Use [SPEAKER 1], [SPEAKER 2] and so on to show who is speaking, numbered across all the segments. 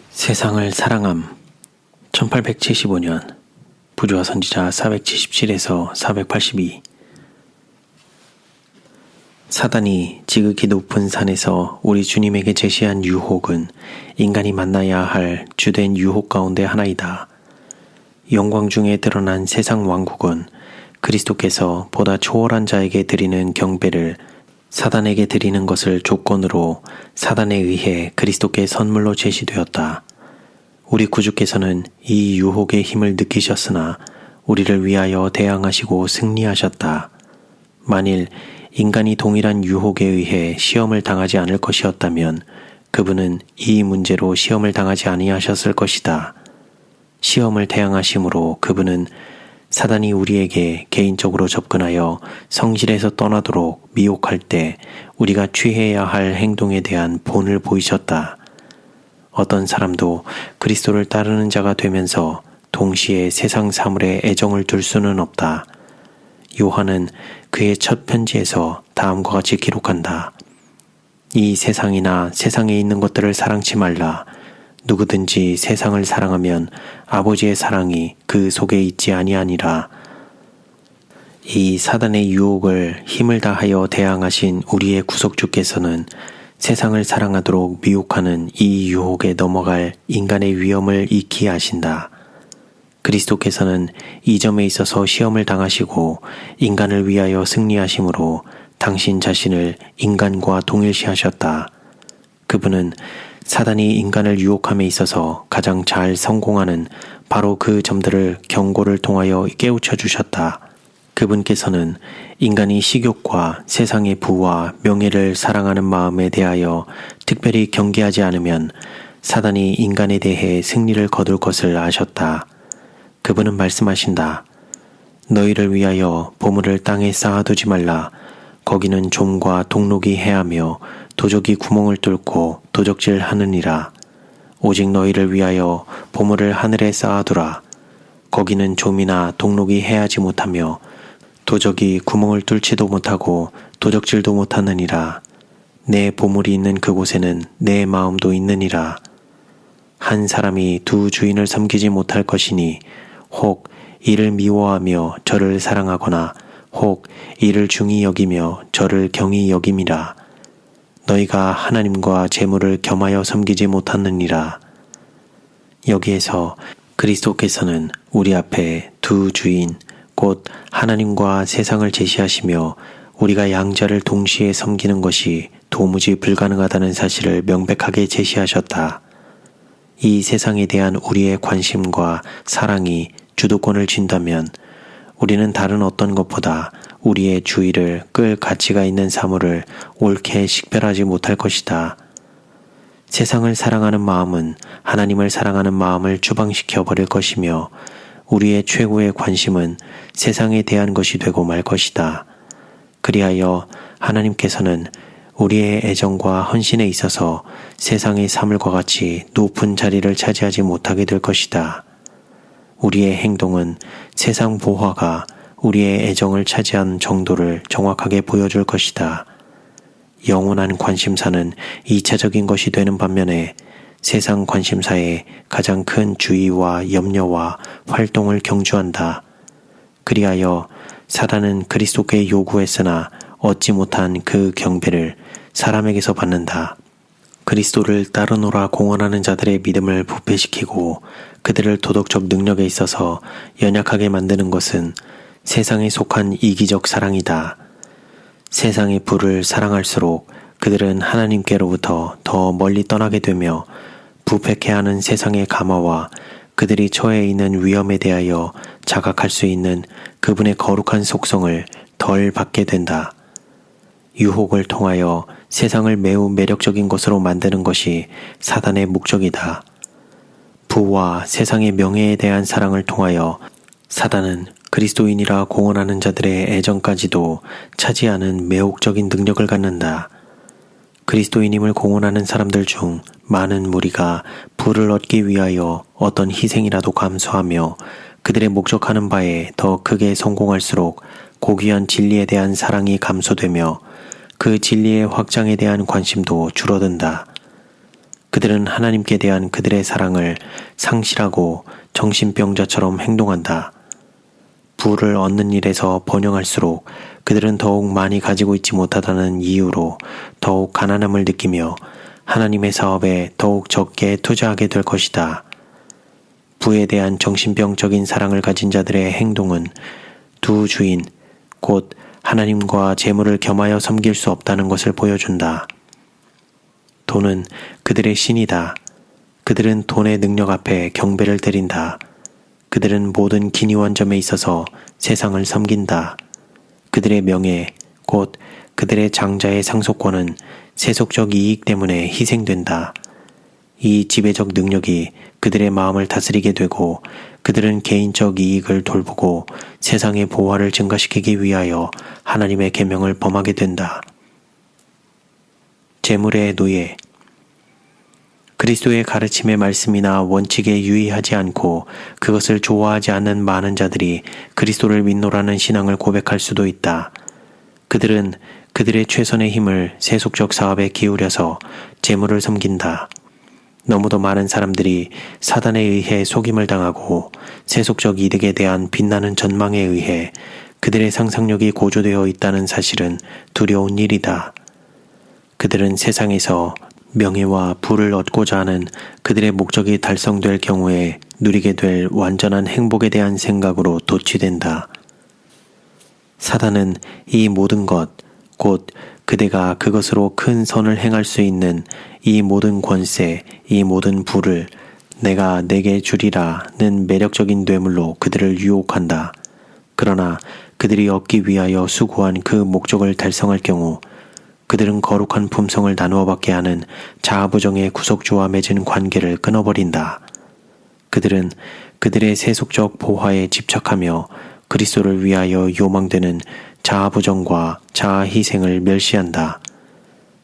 [SPEAKER 1] 세상을 사랑함 1875년 부조화 선지자 477에서 482 사단이 지극히 높은 산에서 우리 주님에게 제시한 유혹은 인간이 만나야 할 주된 유혹 가운데 하나이다. 영광 중에 드러난 세상 왕국은 그리스도께서 보다 초월한 자에게 드리는 경배를 사단에게 드리는 것을 조건으로 사단에 의해 그리스도께 선물로 제시되었다. 우리 구주께서는 이 유혹의 힘을 느끼셨으나 우리를 위하여 대항하시고 승리하셨다. 만일 인간이 동일한 유혹에 의해 시험을 당하지 않을 것이었다면 그분은 이 문제로 시험을 당하지 아니하셨을 것이다. 시험을 대항하심으로 그분은 사단이 우리에게 개인적으로 접근하여 성실에서 떠나도록 미혹할 때 우리가 취해야 할 행동에 대한 본을 보이셨다. 어떤 사람도 그리스도를 따르는 자가 되면서 동시에 세상 사물에 애정을 둘 수는 없다. 요한은 그의 첫 편지에서 다음과 같이 기록한다. 이 세상이나 세상에 있는 것들을 사랑치 말라. 누구든지 세상을 사랑하면 아버지의 사랑이 그 속에 있지 아니하니라. 이 사단의 유혹을 힘을 다하여 대항하신 우리의 구속주께서는 세상을 사랑하도록 미혹하는 이 유혹에 넘어갈 인간의 위험을 익히 아신다. 그리스도께서는 이 점에 있어서 시험을 당하시고 인간을 위하여 승리하심으로 당신 자신을 인간과 동일시하셨다. 그분은 사단이 인간을 유혹함에 있어서 가장 잘 성공하는 바로 그 점들을 경고를 통하여 깨우쳐 주셨다. 그분께서는 인간이 식욕과 세상의 부와 명예를 사랑하는 마음에 대하여 특별히 경계하지 않으면 사단이 인간에 대해 승리를 거둘 것을 아셨다. 그분은 말씀하신다. 너희를 위하여 보물을 땅에 쌓아두지 말라. 거기는 좀과 동록이 해하며 도적이 구멍을 뚫고 도적질 하느니라. 오직 너희를 위하여 보물을 하늘에 쌓아두라. 거기는 좀이나 동록이 해하지 못하며 도적이 구멍을 뚫지도 못하고 도적질도 못하느니라. 내 보물이 있는 그곳에는 내 마음도 있느니라. 한 사람이 두 주인을 섬기지 못할 것이니 혹 이를 미워하며 저를 사랑하거나 혹 이를 중히 여기며 저를 경히 여김이라. 너희가 하나님과 재물을 겸하여 섬기지 못하느니라. 여기에서 그리스도께서는 우리 앞에 두 주인 곧 하나님과 세상을 제시하시며 우리가 양자를 동시에 섬기는 것이 도무지 불가능하다는 사실을 명백하게 제시하셨다. 이 세상에 대한 우리의 관심과 사랑이 주도권을 쥔다면 우리는 다른 어떤 것보다 우리의 주의를 끌 가치가 있는 사물을 옳게 식별하지 못할 것이다. 세상을 사랑하는 마음은 하나님을 사랑하는 마음을 추방시켜 버릴 것이며 우리의 최고의 관심은 세상에 대한 것이 되고 말 것이다. 그리하여 하나님께서는 우리의 애정과 헌신에 있어서 세상의 사물과 같이 높은 자리를 차지하지 못하게 될 것이다. 우리의 행동은 세상 보화가 우리의 애정을 차지한 정도를 정확하게 보여줄 것이다. 영원한 관심사는 2차적인 것이 되는 반면에 세상 관심사에 가장 큰 주의와 염려와 활동을 경주한다. 그리하여 사단은 그리스도께 요구했으나 얻지 못한 그 경배를 사람에게서 받는다. 그리스도를 따르노라 공언하는 자들의 믿음을 부패시키고 그들을 도덕적 능력에 있어서 연약하게 만드는 것은 세상에 속한 이기적 사랑이다. 세상의 부를 사랑할수록 그들은 하나님께로부터 더 멀리 떠나게 되며 부패케하는 세상의 감화와 그들이 처해 있는 위험에 대하여 자각할 수 있는 그분의 거룩한 속성을 덜 받게 된다. 유혹을 통하여 세상을 매우 매력적인 것으로 만드는 것이 사단의 목적이다. 부와 세상의 명예에 대한 사랑을 통하여 사단은 그리스도인이라 공언하는 자들의 애정까지도 차지하는 매혹적인 능력을 갖는다. 그리스도인임을 공언하는 사람들 중 많은 무리가 부를 얻기 위하여 어떤 희생이라도 감수하며 그들의 목적하는 바에 더 크게 성공할수록 고귀한 진리에 대한 사랑이 감소되며 그 진리의 확장에 대한 관심도 줄어든다. 그들은 하나님께 대한 그들의 사랑을 상실하고 정신병자처럼 행동한다. 부를 얻는 일에서 번영할수록 그들은 더욱 많이 가지고 있지 못하다는 이유로 더욱 가난함을 느끼며 하나님의 사업에 더욱 적게 투자하게 될 것이다. 부에 대한 정신병적인 사랑을 가진 자들의 행동은 두 주인, 곧 하나님과 재물을 겸하여 섬길 수 없다는 것을 보여준다. 돈은 그들의 신이다. 그들은 돈의 능력 앞에 경배를 드린다. 그들은 모든 기니원점에 있어서 세상을 섬긴다. 그들의 명예, 곧 그들의 장자의 상속권은 세속적 이익 때문에 희생된다. 이 지배적 능력이 그들의 마음을 다스리게 되고 그들은 개인적 이익을 돌보고 세상의 보화를 증가시키기 위하여 하나님의 계명을 범하게 된다. 재물의 노예. 그리스도의 가르침의 말씀이나 원칙에 유의하지 않고 그것을 좋아하지 않는 많은 자들이 그리스도를 믿노라는 신앙을 고백할 수도 있다. 그들은 그들의 최선의 힘을 세속적 사업에 기울여서 재물을 섬긴다. 너무도 많은 사람들이 사단에 의해 속임을 당하고 세속적 이득에 대한 빛나는 전망에 의해 그들의 상상력이 고조되어 있다는 사실은 두려운 일이다. 그들은 세상에서 명예와 부를 얻고자 하는 그들의 목적이 달성될 경우에 누리게 될 완전한 행복에 대한 생각으로 도취된다. 사단은 이 모든 것, 곧 그대가 그것으로 큰 선을 행할 수 있는 이 모든 권세, 이 모든 부를 내가 내게 주리라는 매력적인 뇌물로 그들을 유혹한다. 그러나 그들이 얻기 위하여 수고한 그 목적을 달성할 경우 그들은 거룩한 품성을 나누어 받게 하는 자아부정의 구속주와 맺은 관계를 끊어버린다. 그들은 그들의 세속적 보화에 집착하며 그리스도를 위하여 요망되는 자아부정과 자아희생을 멸시한다.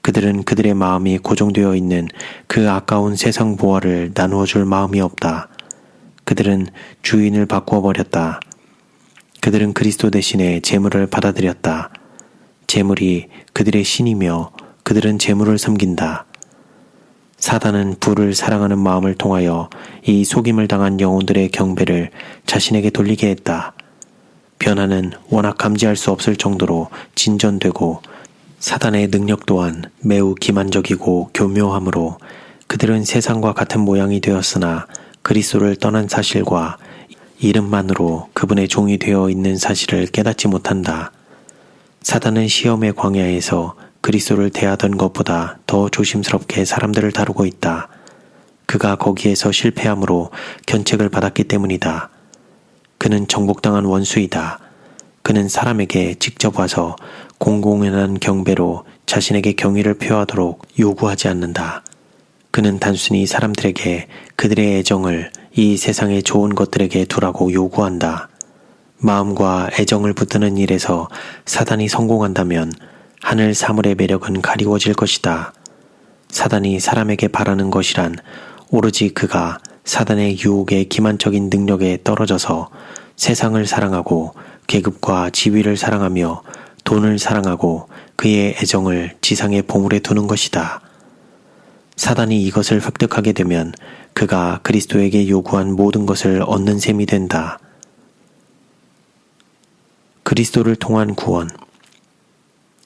[SPEAKER 1] 그들은 그들의 마음이 고정되어 있는 그 아까운 세상 보화를 나누어 줄 마음이 없다. 그들은 주인을 바꾸어버렸다. 그들은 그리스도 대신에 재물을 받아들였다. 재물이 그들의 신이며 그들은 재물을 섬긴다. 사단은 부를 사랑하는 마음을 통하여 이 속임을 당한 영혼들의 경배를 자신에게 돌리게 했다. 변화는 워낙 감지할 수 없을 정도로 진전되고 사단의 능력 또한 매우 기만적이고 교묘하므로 그들은 세상과 같은 모양이 되었으나 그리스도를 떠난 사실과 이름만으로 그분의 종이 되어 있는 사실을 깨닫지 못한다. 사단은 시험의 광야에서 그리스도를 대하던 것보다 더 조심스럽게 사람들을 다루고 있다. 그가 거기에서 실패함으로 견책을 받았기 때문이다. 그는 정복당한 원수이다. 그는 사람에게 직접 와서 공공연한 경배로 자신에게 경의를 표하도록 요구하지 않는다. 그는 단순히 사람들에게 그들의 애정을 이 세상의 좋은 것들에게 두라고 요구한다. 마음과 애정을 붙드는 일에서 사단이 성공한다면 하늘 사물의 매력은 가리워질 것이다. 사단이 사람에게 바라는 것이란 오로지 그가 사단의 유혹의 기만적인 능력에 떨어져서 세상을 사랑하고 계급과 지위를 사랑하며 돈을 사랑하고 그의 애정을 지상의 보물에 두는 것이다. 사단이 이것을 획득하게 되면 그가 그리스도에게 요구한 모든 것을 얻는 셈이 된다. 그리스도를 통한 구원.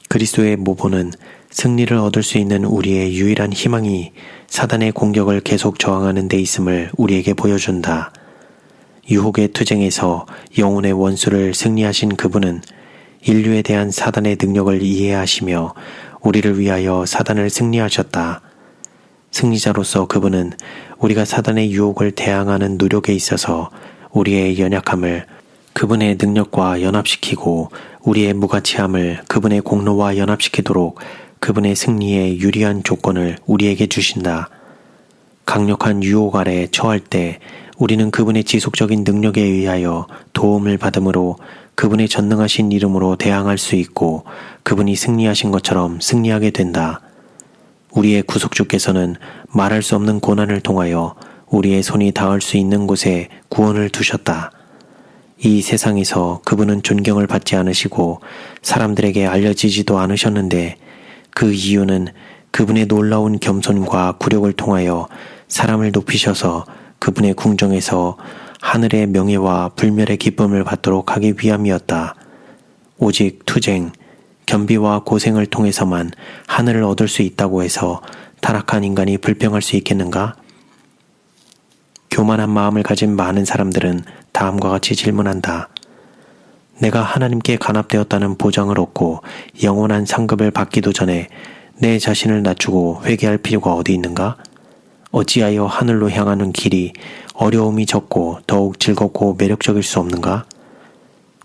[SPEAKER 1] 그리스도의 모본은 승리를 얻을 수 있는 우리의 유일한 희망이 사단의 공격을 계속 저항하는 데 있음을 우리에게 보여준다. 유혹의 투쟁에서 영혼의 원수를 승리하신 그분은 인류에 대한 사단의 능력을 이해하시며 우리를 위하여 사단을 승리하셨다. 승리자로서 그분은 우리가 사단의 유혹을 대항하는 노력에 있어서 우리의 연약함을 그분의 능력과 연합시키고 우리의 무가치함을 그분의 공로와 연합시키도록 그분의 승리에 유리한 조건을 우리에게 주신다. 강력한 유혹 아래 처할 때 우리는 그분의 지속적인 능력에 의하여 도움을 받음으로 그분의 전능하신 이름으로 대항할 수 있고 그분이 승리하신 것처럼 승리하게 된다. 우리의 구속주께서는 말할 수 없는 고난을 통하여 우리의 손이 닿을 수 있는 곳에 구원을 두셨다. 이 세상에서 그분은 존경을 받지 않으시고 사람들에게 알려지지도 않으셨는데 그 이유는 그분의 놀라운 겸손과 굴욕을 통하여 사람을 높이셔서 그분의 궁정에서 하늘의 명예와 불멸의 기쁨을 받도록 하기 위함이었다. 오직 투쟁, 겸비와 고생을 통해서만 하늘을 얻을 수 있다고 해서 타락한 인간이 불평할 수 있겠는가? 교만한 마음을 가진 많은 사람들은 다음과 같이 질문한다. 내가 하나님께 간합되었다는 보장을 얻고 영원한 상급을 받기도 전에 내 자신을 낮추고 회개할 필요가 어디 있는가? 어찌하여 하늘로 향하는 길이 어려움이 적고 더욱 즐겁고 매력적일 수 없는가?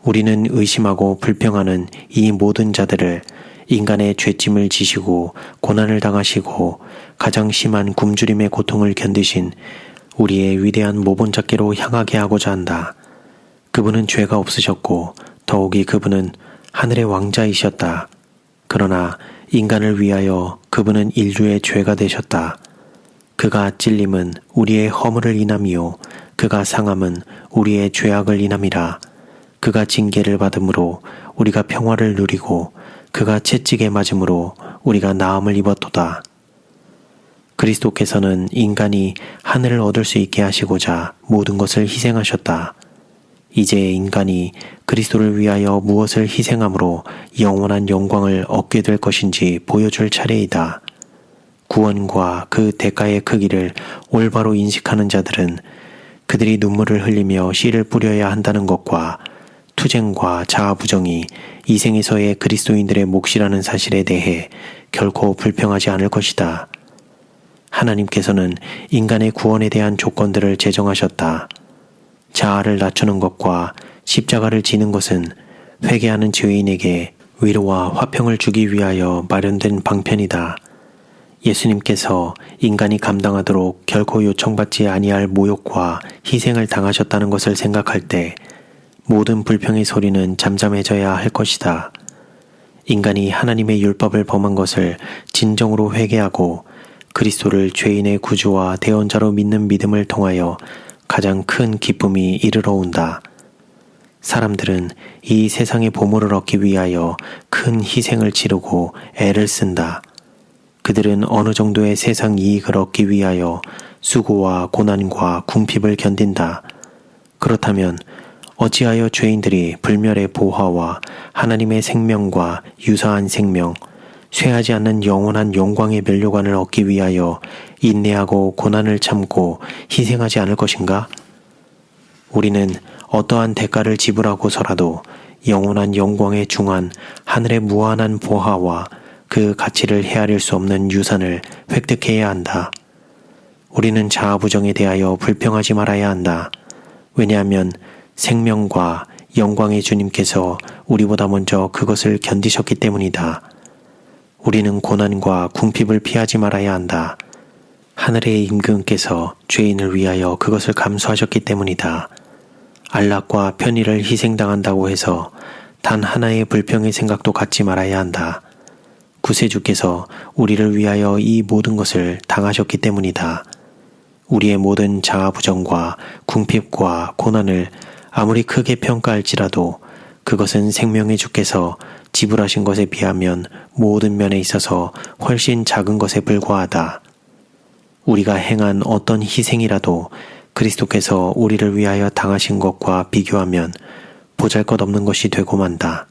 [SPEAKER 1] 우리는 의심하고 불평하는 이 모든 자들을 인간의 죄짐을 지시고 고난을 당하시고 가장 심한 굶주림의 고통을 견디신 우리의 위대한 모본잡기로 향하게 하고자 한다. 그분은 죄가 없으셨고 더욱이 그분은 하늘의 왕자이셨다. 그러나 인간을 위하여 그분은 인류의 죄가 되셨다. 그가 찔림은 우리의 허물을 인함이요 그가 상함은 우리의 죄악을 인함이라. 그가 징계를 받음으로 우리가 평화를 누리고 그가 채찍에 맞음으로 우리가 나음을 입었도다. 그리스도께서는 인간이 하늘을 얻을 수 있게 하시고자 모든 것을 희생하셨다. 이제 인간이 그리스도를 위하여 무엇을 희생함으로 영원한 영광을 얻게 될 것인지 보여줄 차례이다. 구원과 그 대가의 크기를 올바로 인식하는 자들은 그들이 눈물을 흘리며 씨를 뿌려야 한다는 것과 투쟁과 자아부정이 이 생에서의 그리스도인들의 몫이라는 사실에 대해 결코 불평하지 않을 것이다. 하나님께서는 인간의 구원에 대한 조건들을 제정하셨다. 자아를 낮추는 것과 십자가를 지는 것은 회개하는 죄인에게 위로와 화평을 주기 위하여 마련된 방편이다. 예수님께서 인간이 감당하도록 결코 요청받지 아니할 모욕과 희생을 당하셨다는 것을 생각할 때 모든 불평의 소리는 잠잠해져야 할 것이다. 인간이 하나님의 율법을 범한 것을 진정으로 회개하고 그리스도를 죄인의 구주와 대언자로 믿는 믿음을 통하여 가장 큰 기쁨이 이르러 온다. 사람들은 이 세상의 보물을 얻기 위하여 큰 희생을 치르고 애를 쓴다. 그들은 어느 정도의 세상 이익을 얻기 위하여 수고와 고난과 궁핍을 견딘다. 그렇다면 어찌하여 죄인들이 불멸의 보화와 하나님의 생명과 유사한 생명, 쇠하지 않는 영원한 영광의 면류관을 얻기 위하여 인내하고 고난을 참고 희생하지 않을 것인가? 우리는 어떠한 대가를 지불하고서라도 영원한 영광에 중한 하늘의 무한한 보화와 그 가치를 헤아릴 수 없는 유산을 획득해야 한다. 우리는 자아부정에 대하여 불평하지 말아야 한다. 왜냐하면 생명과 영광의 주님께서 우리보다 먼저 그것을 견디셨기 때문이다. 우리는 고난과 궁핍을 피하지 말아야 한다. 하늘의 임금께서 죄인을 위하여 그것을 감수하셨기 때문이다. 안락과 편의를 희생당한다고 해서 단 하나의 불평의 생각도 갖지 말아야 한다. 구세주께서 우리를 위하여 이 모든 것을 당하셨기 때문이다. 우리의 모든 자아부정과 궁핍과 고난을 아무리 크게 평가할지라도 그것은 생명의 주께서 지불하신 것에 비하면 모든 면에 있어서 훨씬 작은 것에 불과하다. 우리가 행한 어떤 희생이라도 그리스도께서 우리를 위하여 당하신 것과 비교하면 보잘것없는 것이 되고 만다.